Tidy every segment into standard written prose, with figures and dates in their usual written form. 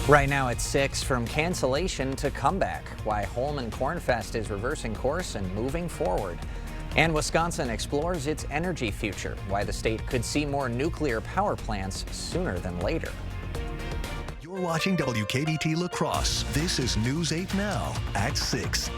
Right now it's 6 from cancellation to comeback. Why Holmen Corn Fest is reversing course and moving forward. And Wisconsin explores its energy future. Why the state could see more nuclear power plants sooner than later. You're watching WKBT La Crosse. This is News 8 Now at 6.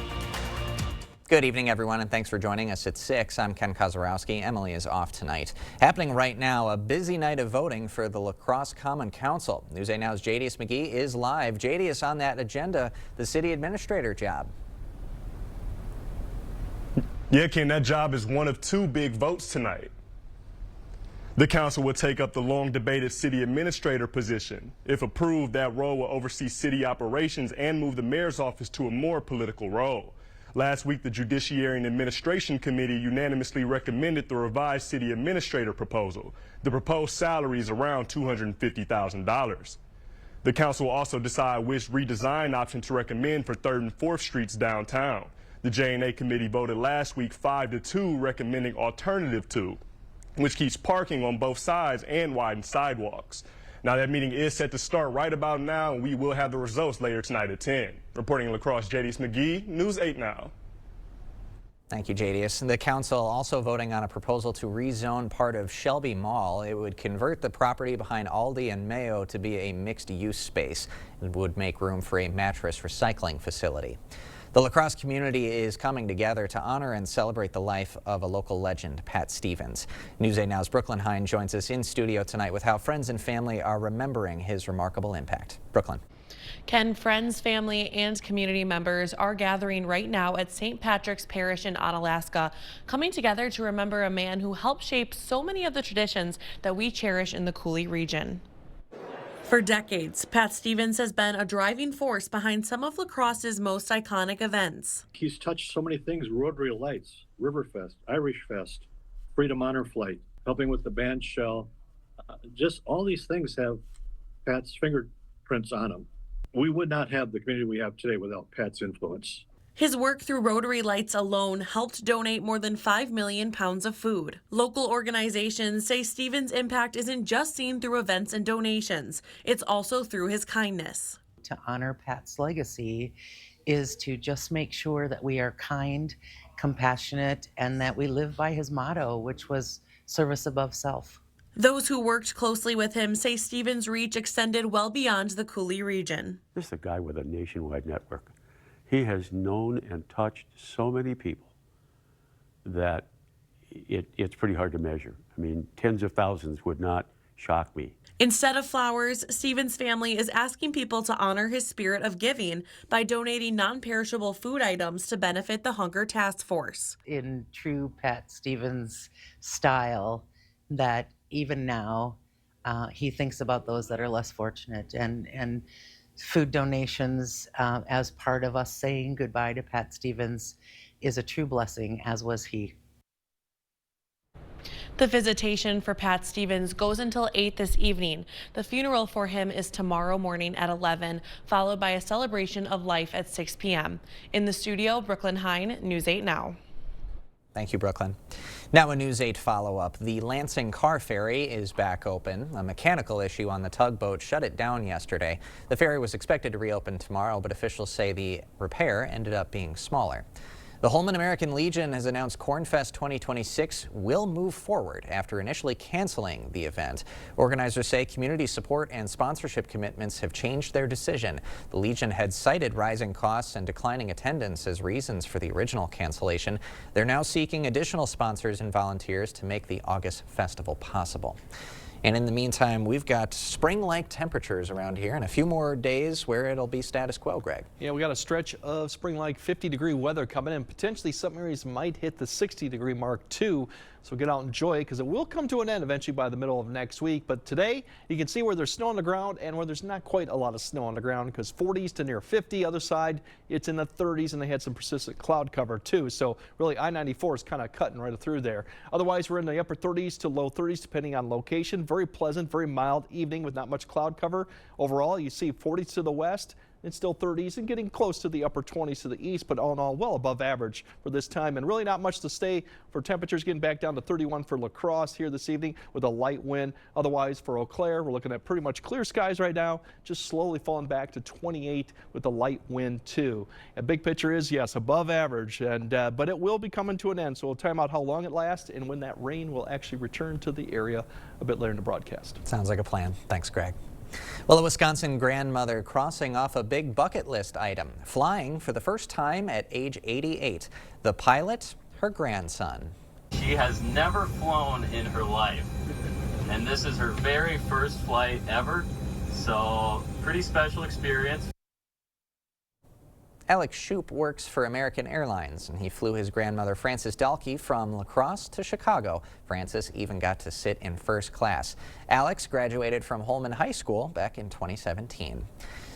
Good evening, everyone, and thanks for joining us at 6. I'm Ken Kozorowski. Emily is off tonight. Happening right now, a busy night of voting for the La Crosse Common Council. News 8 Now's Jadius McGee is live. Jadius, on that agenda, the city administrator job. Yeah, Ken, that job is one of two big votes tonight. The council will take up the long-debated city administrator position. If approved, that role will oversee city operations and move the mayor's office to a more political role. Last week, the Judiciary and Administration Committee unanimously recommended the revised city administrator proposal. The proposed salary is around $250,000. The council will also decide which redesign option to recommend for 3rd and 4th Streets downtown. The J&A committee voted last week 5-2, recommending alternative 2, which keeps parking on both sides and widens sidewalks. Now, that meeting is set to start right about now, and we will have the results later tonight at 10. Reporting in La Crosse, Jadius McGee, News 8 Now. Thank you, Jadius. The council also voting on a proposal to rezone part of Shelby Mall. It would convert the property behind Aldi and Mayo to be a mixed-use space. It would make room for a mattress recycling facility. The La Crosse community is coming together to honor and celebrate the life of a local legend, Pat Stevens. News 8 Now's Brooklyn Hine joins us in studio tonight with how friends and family are remembering his remarkable impact. Brooklyn. Ken, friends, family, and community members are gathering right now at St. Patrick's Parish in Onalaska, coming together to remember a man who helped shape so many of the traditions that we cherish in the Coulee region. For decades, Pat Stevens has been a driving force behind some of La Crosse's most iconic events. He's touched so many things: Rotary Lights, Riverfest, Irish Fest, Freedom Honor Flight, helping with the band shell. Just all these things have Pat's fingerprints on them. We would not have the community we have today without Pat's influence. His work through Rotary Lights alone helped donate more than 5 million pounds of food. Local organizations say Stevens' impact isn't just seen through events and donations, it's also through his kindness. To honor Pat's legacy is to just make sure that we are kind, compassionate, and that we live by his motto, which was service above self. Those who worked closely with him say Stevens' reach extended well beyond the Coulee region. This is a guy with a nationwide network. He has known and touched so many people that it's pretty hard to measure. I mean, tens of thousands would not shock me. Instead of flowers, Stevens' family is asking people to honor his spirit of giving by donating non-perishable food items to benefit the Hunger Task Force. In true Pat Stevens style, that even now he thinks about those that are less fortunate, and food donations as part of us saying goodbye to Pat Stevens is a true blessing, as was he. The visitation for Pat Stevens goes until 8 this evening. The funeral for him is tomorrow morning at 11, followed by a celebration of life at 6 p.m. In the studio, Brooklyn Hine, News 8 Now. Thank you, Brooklyn. Now a News 8 follow-up. The Lansing Car Ferry is back open. A mechanical issue on the tugboat shut it down yesterday. The ferry was expected to reopen tomorrow, but officials say the repair ended up being smaller. The Holmen American Legion has announced Cornfest 2026 will move forward after initially canceling the event. Organizers say community support and sponsorship commitments have changed their decision. The Legion had cited rising costs and declining attendance as reasons for the original cancellation. They're now seeking additional sponsors and volunteers to make the August festival possible. And in the meantime, we've got spring-like temperatures around here and a few more days where it'll be status quo, Greg. Yeah, we got a stretch of spring-like 50-degree weather coming in. Potentially some areas might hit the 60-degree mark too. So get out and enjoy it, because it will come to an end eventually by the middle of next week. But today you can see where there's snow on the ground and where there's not quite a lot of snow on the ground, because 40s to near 50. Other side, it's in the 30s, and they had some persistent cloud cover too. So really I-94 is kind of cutting right through there. Otherwise, we're in the upper 30s to low 30s depending on location. Very pleasant, very mild evening with not much cloud cover. Overall, you see 40s to the west, It's still 30s and getting close to the upper 20s to the east, but all in all, well above average for this time. And really not much to stay for temperatures, getting back down to 31 for La Crosse here this evening with a light wind. Otherwise, for Eau Claire, we're looking at pretty much clear skies right now, just slowly falling back to 28 with a light wind too. A big picture is, yes, above average, and but it will be coming to an end. So we'll time out how long it lasts and when that rain will actually return to the area a bit later in the broadcast. Sounds like a plan. Thanks, Greg. Well, a Wisconsin grandmother crossing off a big bucket list item, flying for the first time at age 88. The pilot, her grandson. She has never flown in her life, and this is her very first flight ever, so pretty special experience. Alex Shoup works for American Airlines, and he flew his grandmother Frances Dalkey from La Crosse to Chicago. Frances even got to sit in first class. Alex graduated from Holman High School back in 2017.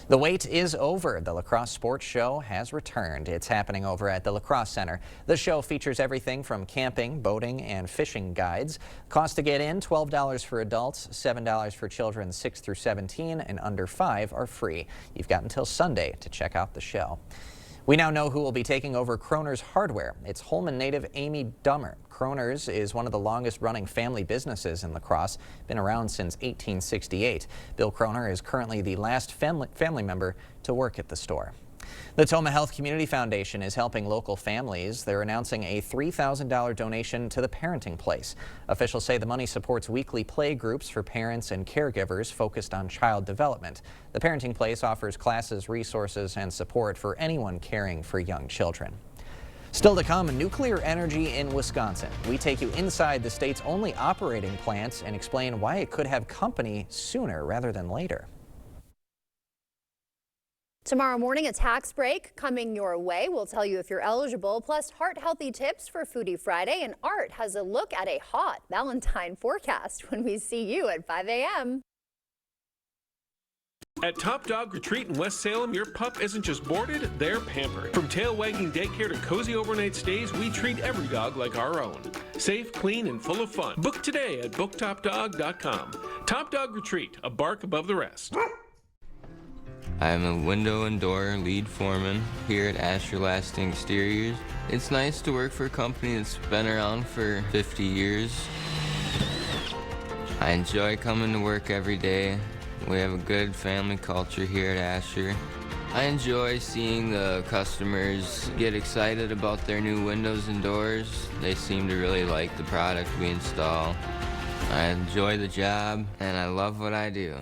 The wait is over. The La Crosse Sports Show has returned. It's happening over at the La Crosse Center. The show features everything from camping, boating, and fishing guides. Cost to get in, $12 for adults, $7 for children 6 through 17, and under 5 are free. You've got until Sunday to check out the show. We now know who will be taking over Kroner's Hardware. It's Holman native Amy Dummer. Kroner's is one of the longest running family businesses in La Crosse, been around since 1868. Bill Kroner is currently the last family member to work at the store. The Toma Health Community Foundation is helping local families. They're announcing a $3,000 donation to the Parenting Place. Officials say the money supports weekly play groups for parents and caregivers focused on child development. The Parenting Place offers classes, resources, and support for anyone caring for young children. Still to come, nuclear energy in Wisconsin. We take you inside the state's only operating plants and explain why it could have company sooner rather than later. Tomorrow morning, a tax break coming your way. We'll tell you if you're eligible, plus heart-healthy tips for Foodie Friday. And Art has a look at a hot Valentine forecast when we see you at 5 a.m. At Top Dog Retreat in West Salem, your pup isn't just boarded, they're pampered. From tail wagging daycare to cozy overnight stays, we treat every dog like our own. Safe, clean, and full of fun. Book today at booktopdog.com. Top Dog Retreat, a bark above the rest. I'm a window and door lead foreman here at Asher Lasting Exteriors. It's nice to work for a company that's been around for 50 years. I enjoy coming to work every day. We have a good family culture here at Asher. I enjoy seeing the customers get excited about their new windows and doors. They seem to really like the product we install. I enjoy the job and I love what I do.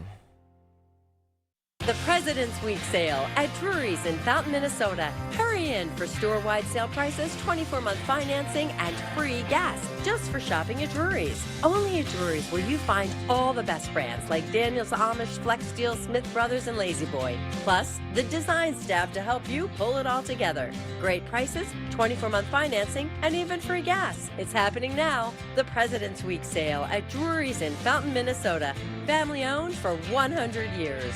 The President's Week sale at Drury's in Fountain, Minnesota. Hurry in for store-wide sale prices, 24-month financing, and free gas just for shopping at Drury's. Only at Drury's will you find all the best brands like Daniels Amish, Flex Steel, Smith Brothers, and Lazy Boy. Plus, the design staff to help you pull it all together. Great prices, 24-month financing, and even free gas. It's happening now. The President's Week sale at Drury's in Fountain, Minnesota. Family owned for 100 years.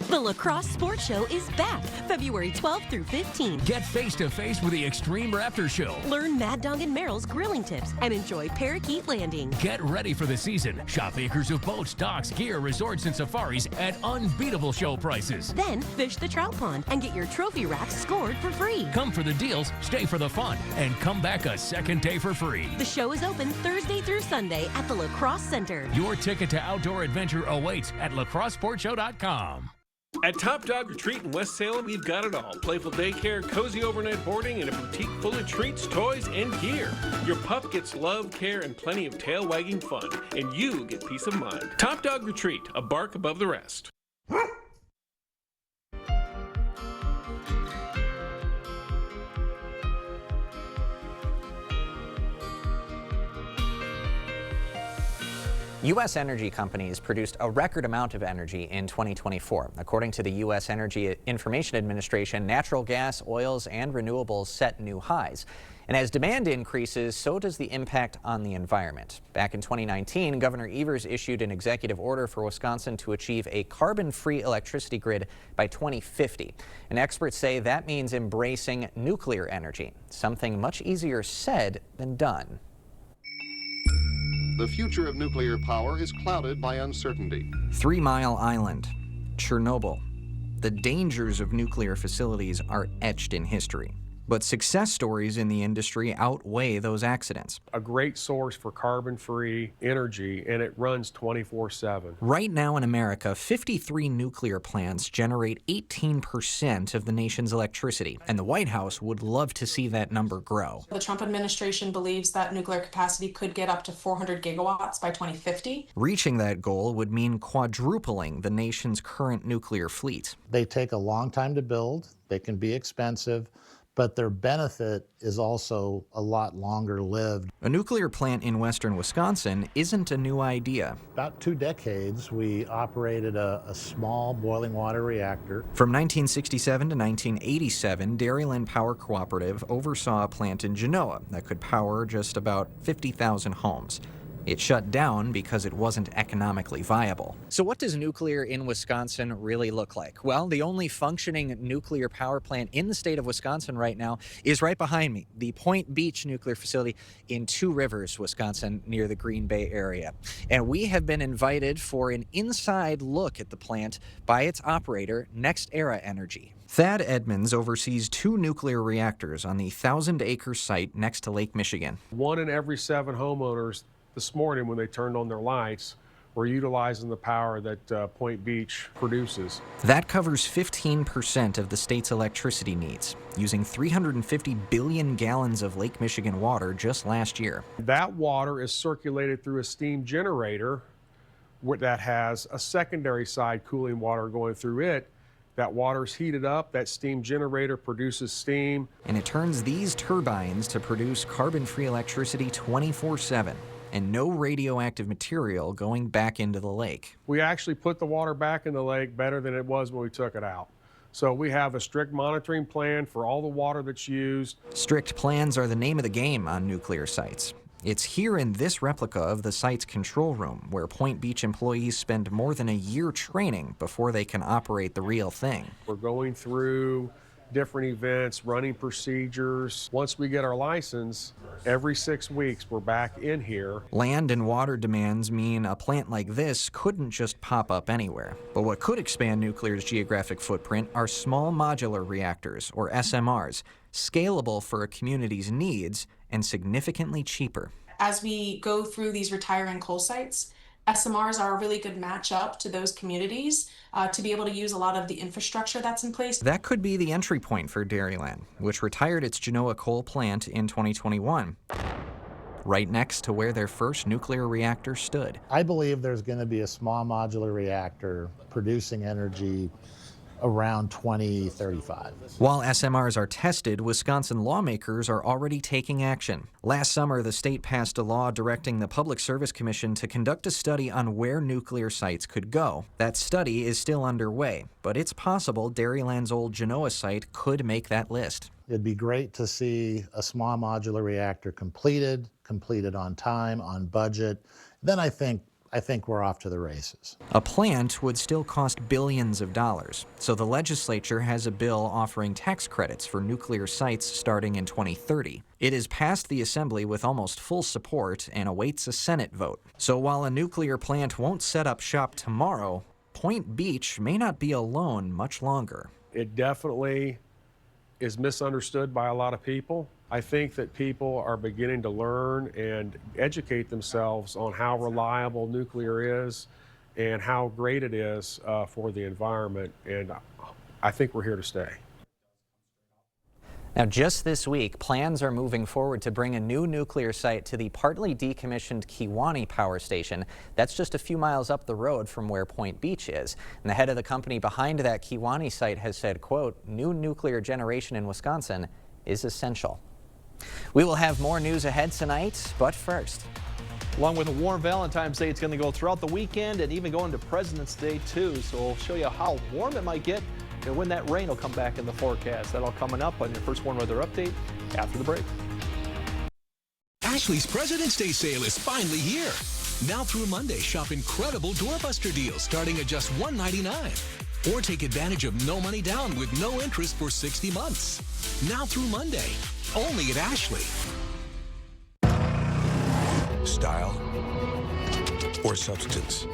The La Crosse Sports Show is back February 12th through 15th. Get face-to-face with the Extreme Raptor Show. Learn Mad Dog and Merrill's grilling tips and enjoy Parakeet Landing. Get ready for the season. Shop acres of boats, docks, gear, resorts, and safaris at unbeatable show prices. Then fish the trout pond and get your trophy racks scored for free. Come for the deals, stay for the fun, and come back a second day for free. The show is open Thursday through Sunday at the La Crosse Center. Your ticket to outdoor adventure awaits at lacrossesportshow.com. At Top Dog Retreat in West Salem, we've got it all. Playful daycare, cozy overnight boarding, and a boutique full of treats, toys, and gear. Your pup gets love, care, and plenty of tail-wagging fun, and you get peace of mind. Top Dog Retreat, a bark above the rest. U.S. energy companies produced a record amount of energy in 2024. According to the U.S. Energy Information Administration, natural gas, oils, and renewables set new highs. And as demand increases, so does the impact on the environment. Back in 2019, Governor Evers issued an executive order for Wisconsin to achieve a carbon-free electricity grid by 2050. And experts say that means embracing nuclear energy, something much easier said than done. The future of nuclear power is clouded by uncertainty. 3 Mile Island, Chernobyl, the dangers of nuclear facilities are etched in history. But success stories in the industry outweigh those accidents. A great source for carbon-free energy, and it runs 24/7. Right now in America, 53 nuclear plants generate 18% of the nation's electricity, and the White House would love to see that number grow. The Trump administration believes that nuclear capacity could get up to 400 gigawatts by 2050. Reaching that goal would mean quadrupling the nation's current nuclear fleet. They take a long time to build, they can be expensive, but their benefit is also a lot longer lived. A nuclear plant in western Wisconsin isn't a new idea. About 2 decades, we operated a small boiling water reactor. From 1967 to 1987, Dairyland Power Cooperative oversaw a plant in Genoa that could power just about 50,000 homes. It shut down because it wasn't economically viable. So what does nuclear in Wisconsin really look like? Well, the only functioning nuclear power plant in the state of Wisconsin right now is right behind me, the Point Beach nuclear facility in Two Rivers, Wisconsin, near the Green Bay area. And we have been invited for an inside look at the plant by its operator, NextEra Energy. Thad Edmonds oversees 2 nuclear reactors on the 1,000-acre site next to Lake Michigan. 1 in every 7 homeowners this morning, when they turned on their lights, were utilizing the power that Point Beach produces. That covers 15% of the state's electricity needs, using 350 billion gallons of Lake Michigan water just last year. That water is circulated through a steam generator that has a secondary side cooling water going through it. That water's heated up, that steam generator produces steam. And it turns these turbines to produce carbon-free electricity 24/7. And no radioactive material going back into the lake. We actually put the water back in the lake better than it was when we took it out. So we have a strict monitoring plan for all the water that's used. Strict plans are the name of the game on nuclear sites. It's here in this replica of the site's control room where Point Beach employees spend more than a year training before they can operate the real thing. We're going through different events, running procedures. Once we get our license, every 6 weeks we're back in here. Land and water demands mean a plant like this couldn't just pop up anywhere. But what could expand nuclear's geographic footprint are small modular reactors, or SMRs, scalable for a community's needs and significantly cheaper. As we go through these retiring coal sites, SMRs are a really good match up to those communities to be able to use a lot of the infrastructure that's in place. That could be the entry point for Dairyland, which retired its Genoa coal plant in 2021, right next to where their first nuclear reactor stood. I believe there's going to be a small modular reactor producing energy around 2035. While SMRs are tested, Wisconsin lawmakers are already taking action. Last summer, the state passed a law directing the Public Service Commission to conduct a study on where nuclear sites could go. That study is still underway, but it's possible Dairyland's old Genoa site could make that list. It'd be great to see a small modular reactor completed on time, on budget. Then I think we're off to the races. A plant would still cost billions of dollars, so the legislature has a bill offering tax credits for nuclear sites starting in 2030. It has passed the Assembly with almost full support and awaits a Senate vote. So while a nuclear plant won't set up shop tomorrow, Point Beach may not be alone much longer. It definitely is misunderstood by a lot of people. I think that people are beginning to learn and educate themselves on how reliable nuclear is and how great it is for the environment, and I think we're here to stay. Now, just this week, plans are moving forward to bring a new nuclear site to the partly decommissioned Kewaunee Power Station. That's just a few miles up the road from where Point Beach is. And the head of the company behind that Kewaunee site has said, quote, "New nuclear generation in Wisconsin is essential." We will have more news ahead tonight, but first. Along with a warm Valentine's Day, it's going to go throughout the weekend and even go into President's Day too. So we'll show you how warm it might get and when that rain will come back in the forecast. That all coming up on your First Warn Weather Update after the break. Ashley's President's Day sale is finally here. Now through Monday, shop incredible doorbuster deals starting at just $1.99. Or take advantage of no money down with no interest for 60 months. Now through Monday, only at Ashley. Style or substance?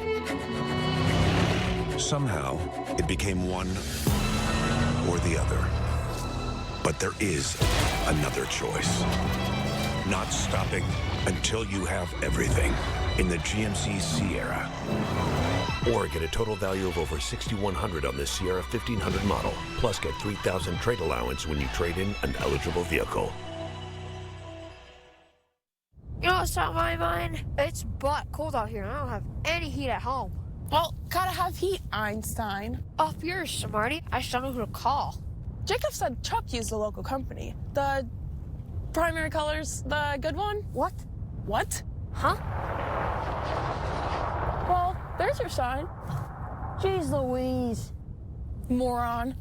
Somehow, it became one or the other. But there is another choice. Not stopping until you have everything in the GMC Sierra. Or get a total value of over $6,100 on this Sierra 1500 model. Plus get $3,000 trade allowance when you trade in an eligible vehicle. You know what's on my mind? It's butt cold out here and I don't have any heat at home. Well, gotta have heat, Einstein. Up yours, smarty. I just don't know who to call. Jacob said Chuck used the local company. The Primary Colors, the good one? What? What? Huh? Well, there's your sign. Jeez Louise. Moron.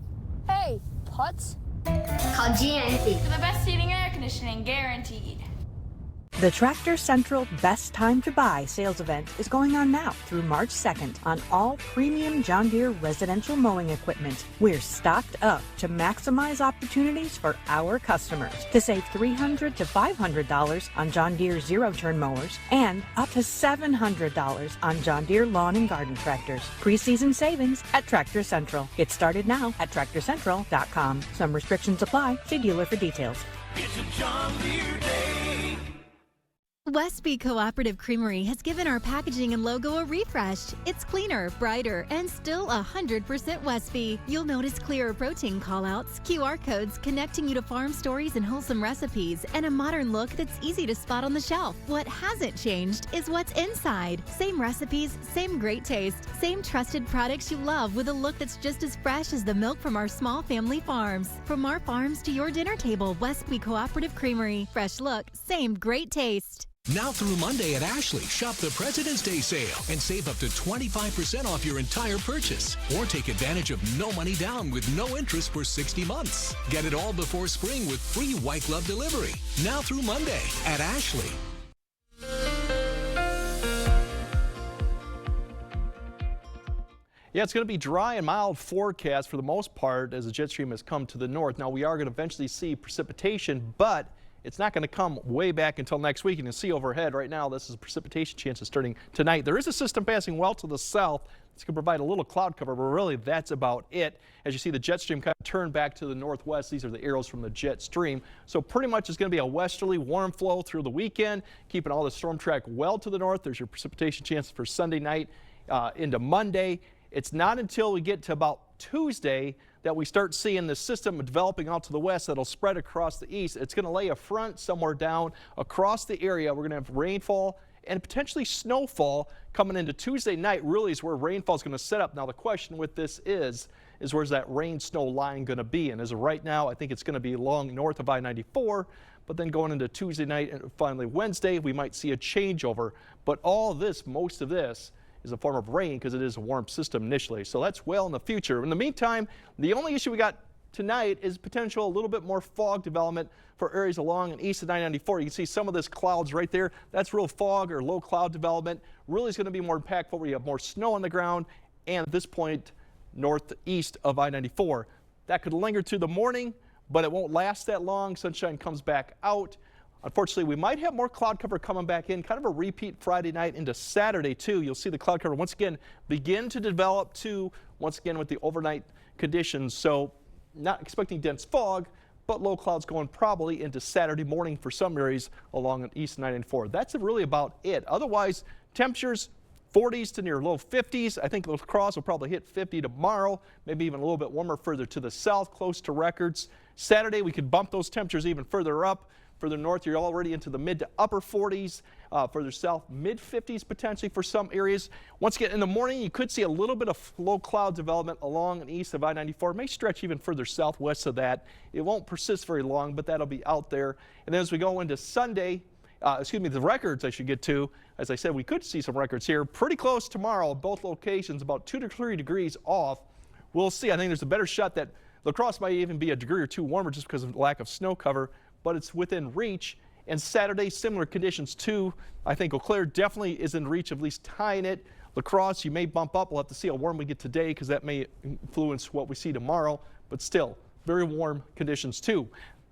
Hey, putz. Call GMC for the best heating and air conditioning guaranteed. The Tractor Central Best Time to Buy sales event is going on now through March 2nd on all premium John Deere residential mowing equipment. We're stocked up to maximize opportunities for our customers to save $300 to $500 on John Deere zero-turn mowers and up to $700 on John Deere lawn and garden tractors. Preseason savings at Tractor Central. Get started now at TractorCentral.com. Some restrictions apply. See dealer for details. It's a John Deere day. Westby Cooperative Creamery has given our packaging and logo a refresh. It's cleaner, brighter, and still 100% Westby. You'll notice clearer protein callouts, QR codes connecting you to farm stories and wholesome recipes, and a modern look that's easy to spot on the shelf. What hasn't changed is what's inside. Same recipes, same great taste, same trusted products you love with a look that's just as fresh as the milk from our small family farms. From our farms to your dinner table, Westby Cooperative Creamery. Fresh look, same great taste. Now through Monday at Ashley, shop the President's Day sale and save up to 25% off your entire purchase. Or take advantage of no money down with no interest for 60 months. Get it all before spring with free white glove delivery. Now through Monday at Ashley. Yeah, it's going to be dry and mild forecast for the most part as the jet stream has come to the north. Now we are going to eventually see precipitation, but it's not going to come way back until next week. You can see overhead right now, this is precipitation chances starting tonight. There is a system passing well to the south. It's going to provide a little cloud cover, but really that's about it. As you see the jet stream kind of turn back to the northwest, these are the arrows from the jet stream. So pretty much it's going to be a westerly warm flow through the weekend, keeping all the storm track well to the north. There's your precipitation chances for Sunday night into Monday. It's not until we get to about Tuesday that we start seeing the system developing out to the west that'll spread across the east. It's going to lay a front somewhere down across the area. We're going to have rainfall and potentially snowfall coming into Tuesday night. Really is where rainfall is going to set up. Now the question with this is where's that rain-snow line going to be? And as of right now, I think it's going to be along north of I-94. But then going into Tuesday night and finally Wednesday, we might see a changeover. But all this, most of this, is a form of rain because it is a warm system initially. So that's well in the future. In the meantime, the only issue we got tonight is potential a little bit more fog development for areas along and east of I-94. You can see some of this clouds right there. That's real fog or low cloud development. Really is going to be more impactful where you have more snow on the ground and at this point northeast of I-94. That could linger through the morning, but it won't last that long. Sunshine comes back out. Unfortunately, we might have more cloud cover coming back in, kind of a repeat Friday night into Saturday too. You'll see the cloud cover once again begin to develop too, once again with the overnight conditions. So not expecting dense fog, but low clouds going probably into Saturday morning for some areas along the east 94. That's really about it. Otherwise, temperatures 40s to near low 50s. I think La Crosse will probably hit 50 tomorrow, maybe even a little bit warmer further to the south, close to records. Saturday, we could bump those temperatures even further up. Further north, you're already into the mid to upper 40s. Further south, mid 50s potentially for some areas. Once again, in the morning, you could see a little bit of low cloud development along and east of I-94. It may stretch even further southwest of that. It won't persist very long, but that'll be out there. And then as we go into Sunday, the records I should get to. As I said, we could see some records here. Pretty close tomorrow, both locations, about 2 to 3 degrees off. We'll see. I think there's a better shot that La Crosse might even be a degree or two warmer just because of lack of snow cover, but it's within reach. And Saturday, similar conditions too. I think Eau Claire definitely is in reach of at least tying it. La Crosse, you may bump up. We'll have to see how warm we get today because that may influence what we see tomorrow. But still, very warm conditions too.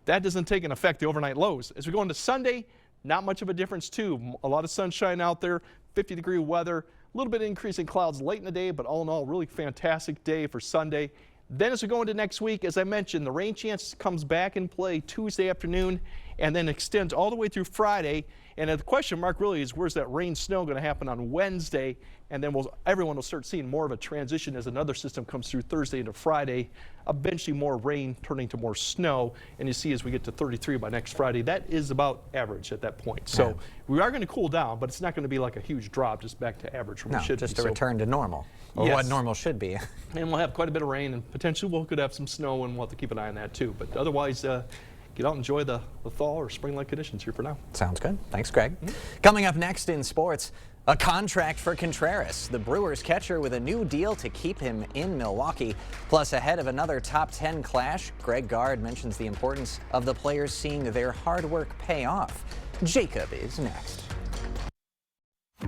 That doesn't take into effect the overnight lows. As we go into Sunday, not much of a difference too. A lot of sunshine out there, 50-degree weather, a little bit increase in clouds late in the day, but all in all, really fantastic day for Sunday. Then as we go into next week, as I mentioned, the rain chance comes back in play Tuesday afternoon and then extends all the way through Friday. And the question mark really is, where's that rain snow going to happen on Wednesday? And then everyone will start seeing more of a transition as another system comes through Thursday into Friday. Eventually more rain turning to more snow. And you see as we get to 33 by next Friday, that is about average at that point. So we are going to cool down, but it's not going to be like a huge drop, just back to average from No, what it should just be. a return to normal, or Yes. what normal should be. And we'll have quite a bit of rain, and potentially we could have some snow, and we'll have to keep an eye on that too. But otherwise, get out and enjoy the fall or spring-like conditions here for now. Sounds good. Thanks, Greg. Coming up next in sports, a contract for Contreras, the Brewers catcher, with a new deal to keep him in Milwaukee. Plus, ahead of another top 10 clash, Greg Gard mentions the importance of the players seeing their hard work pay off. Jacob is next.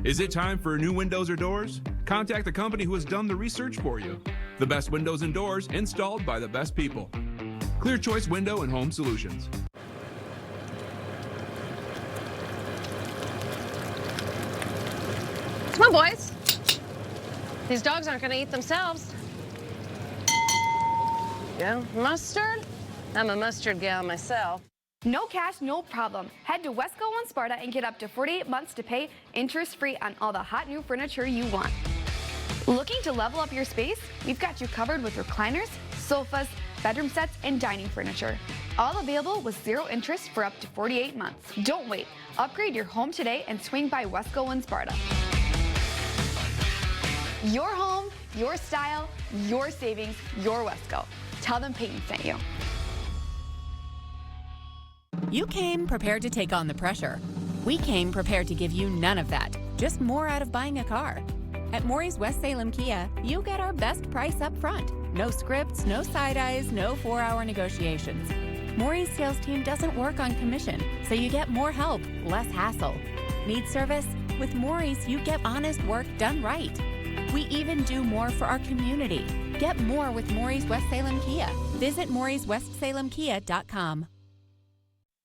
Is it time for new windows or doors? Contact the company who has done the research for you. The best windows and doors installed by the best people. Clear Choice Window and Home Solutions. Come on, boys. These dogs aren't going to eat themselves. Yeah, mustard? I'm a mustard gal myself. No cash, no problem. Head to Wesco One Sparta and get up to 48 months to pay interest-free on all the hot new furniture you want. Looking to level up your space? We've got you covered with recliners, sofas, bedroom sets, and dining furniture. All available with zero interest for up to 48 months. Don't wait. Upgrade your home today and swing by Wesco One Sparta. Your home, your style, your savings, your Wesco. Tell them Peyton sent you. You came prepared to take on the pressure. We came prepared to give you none of that, just more out of buying a car. At Maury's West Salem Kia, you get our best price up front. No scripts, no side eyes, no 4-hour negotiations. Maury's sales team doesn't work on commission, so you get more help, less hassle. Need service? With Maury's, you get honest work done right. We even do more for our community. Get more with Maury's West Salem Kia. Visit Maury'sWestSalemKia.com.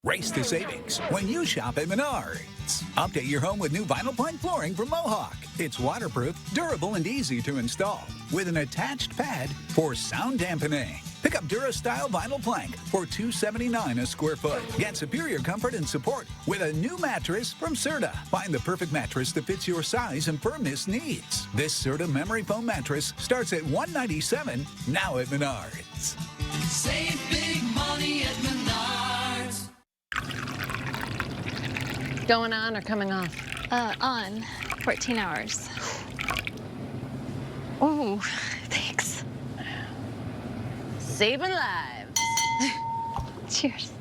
Race to savings when you shop at Menards. Update your home with new vinyl plank flooring from Mohawk. It's waterproof, durable, and easy to install with an attached pad for sound dampening. Pick up DuraStyle vinyl plank for $279 a square foot. Get superior comfort and support with a new mattress from Serta. Find the perfect mattress that fits your size and firmness needs. This Serta memory foam mattress starts at $197 now at Menards. Save big money at Menards. Going on or coming off? On 14 hours. Ooh, thanks. Saving lives. Cheers.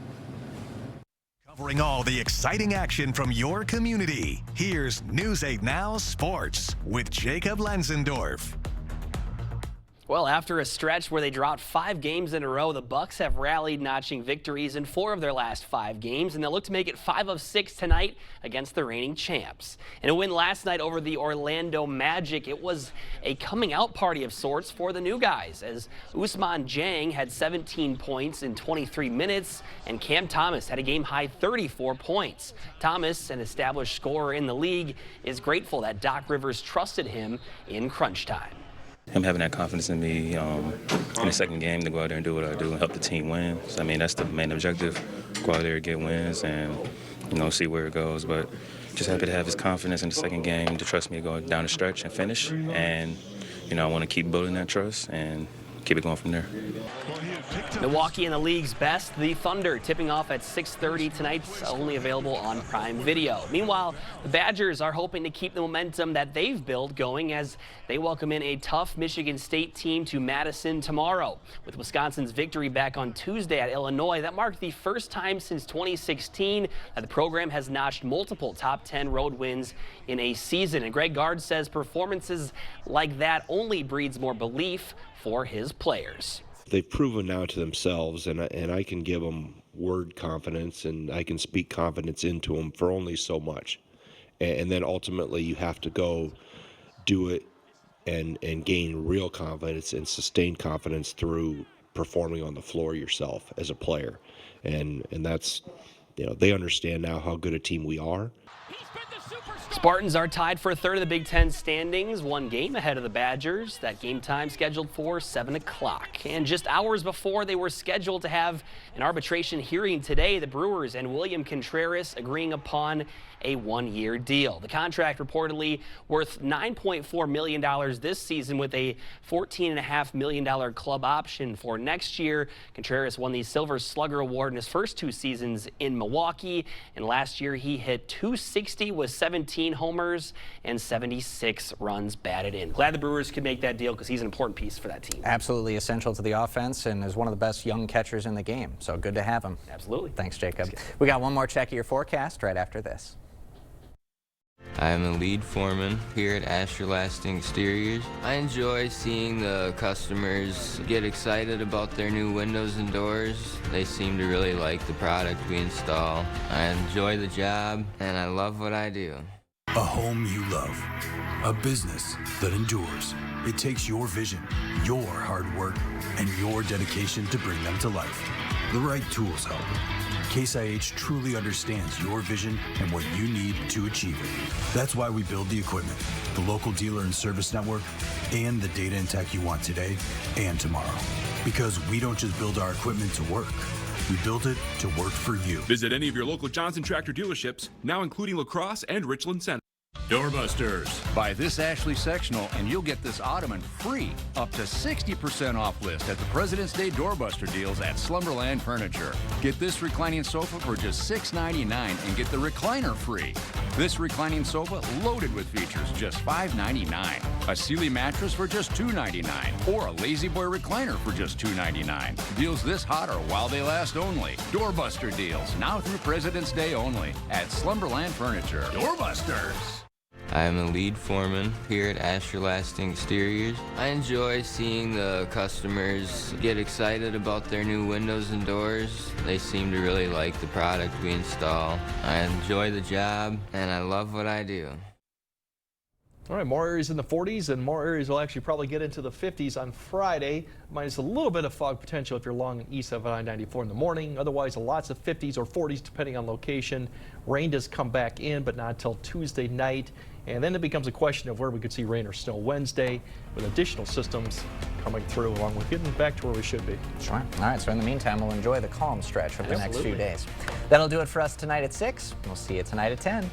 Covering all the exciting action from your community. Here's News 8 Now Sports with Jacob Lenzendorf. Well, after a stretch where they dropped 5 games in a row, the Bucks have rallied, notching victories in 4 of their last 5 games, and they'll look to make it 5 of 6 tonight against the reigning champs. In a win last night over the Orlando Magic, it was a coming-out party of sorts for the new guys, as Ousmane Dieng had 17 points in 23 minutes, and Cam Thomas had a game-high 34 points. Thomas, an established scorer in the league, is grateful that Doc Rivers trusted him in crunch time. Him having that confidence in me in the second game to go out there and do what I do and help the team win. So, I mean, that's the main objective, go out there and get wins and, see where it goes. But just happy to have his confidence in the second game to trust me to go down the stretch and finish. And, I want to keep building that trust and keep it going from there. Milwaukee in the league's best, the Thunder, tipping off at 6:30 tonight, only available on Prime Video. Meanwhile, the Badgers are hoping to keep the momentum that they've built going as they welcome in a tough Michigan State team to Madison tomorrow. With Wisconsin's victory back on Tuesday at Illinois, that marked the first time since 2016 that the program has notched multiple top 10 road wins in a season. And Greg Gard says performances like that only breeds more belief for his players. They've proven now to themselves, and I can give them word confidence, and I can speak confidence into them for only so much. And then ultimately you have to go do it and gain real confidence and sustained confidence through performing on the floor yourself as a player. And that's, they understand now how good a team we are. Spartans are tied for third of the Big Ten standings, one game ahead of the Badgers. That game time scheduled for 7 o'clock. And just hours before they were scheduled to have an arbitration hearing today, the Brewers and William Contreras agreeing upon a one-year deal. The contract reportedly worth $9.4 million this season with a $14.5 million club option for next year. Contreras won the Silver Slugger Award in his first 2 seasons in Milwaukee, and last year he hit .260 with 17 homers and 76 runs batted in. Glad the Brewers could make that deal because he's an important piece for that team. Absolutely essential to the offense and is one of the best young catchers in the game, so good to have him. Absolutely. Thanks, Jacob. We got one more check of your forecast right after this. I'm a lead foreman here at Asher Lasting Exteriors. I enjoy seeing the customers get excited about their new windows and doors. They seem to really like the product we install. I enjoy the job and I love what I do. A home you love. A business that endures. It takes your vision, your hard work, and your dedication to bring them to life. The right tools help. Case IH truly understands your vision and what you need to achieve it. That's why we build the equipment, the local dealer and service network, and the data and tech you want today and tomorrow. Because we don't just build our equipment to work. We build it to work for you. Visit any of your local Johnson Tractor dealerships, now including La Crosse and Richland Center. Doorbusters. Buy this Ashley sectional and you'll get this ottoman free. Up to 60% off list at the President's Day Doorbuster deals at Slumberland Furniture. Get this reclining sofa for just $6.99 and get the recliner free. This reclining sofa loaded with features, just $5.99. A Sealy mattress for just $2.99. Or a Lazy Boy recliner for just $2.99. Deals this hot are while they last only. Doorbuster deals now through President's Day only at Slumberland Furniture. Doorbusters. I'm a lead foreman here at Asher Lasting Exteriors. I enjoy seeing the customers get excited about their new windows and doors. They seem to really like the product we install. I enjoy the job and I love what I do. All right, more areas in the 40s and more areas will actually probably get into the 50s on Friday, minus a little bit of fog potential if you're along east of I-94 in the morning. Otherwise, lots of 50s or 40s depending on location. Rain does come back in, but not until Tuesday night. And then it becomes a question of where we could see rain or snow Wednesday with additional systems coming through along with getting back to where we should be. Sure. All right, so in the meantime, we'll enjoy the calm stretch of the next few days. That'll do it for us tonight at 6. We'll see you tonight at 10.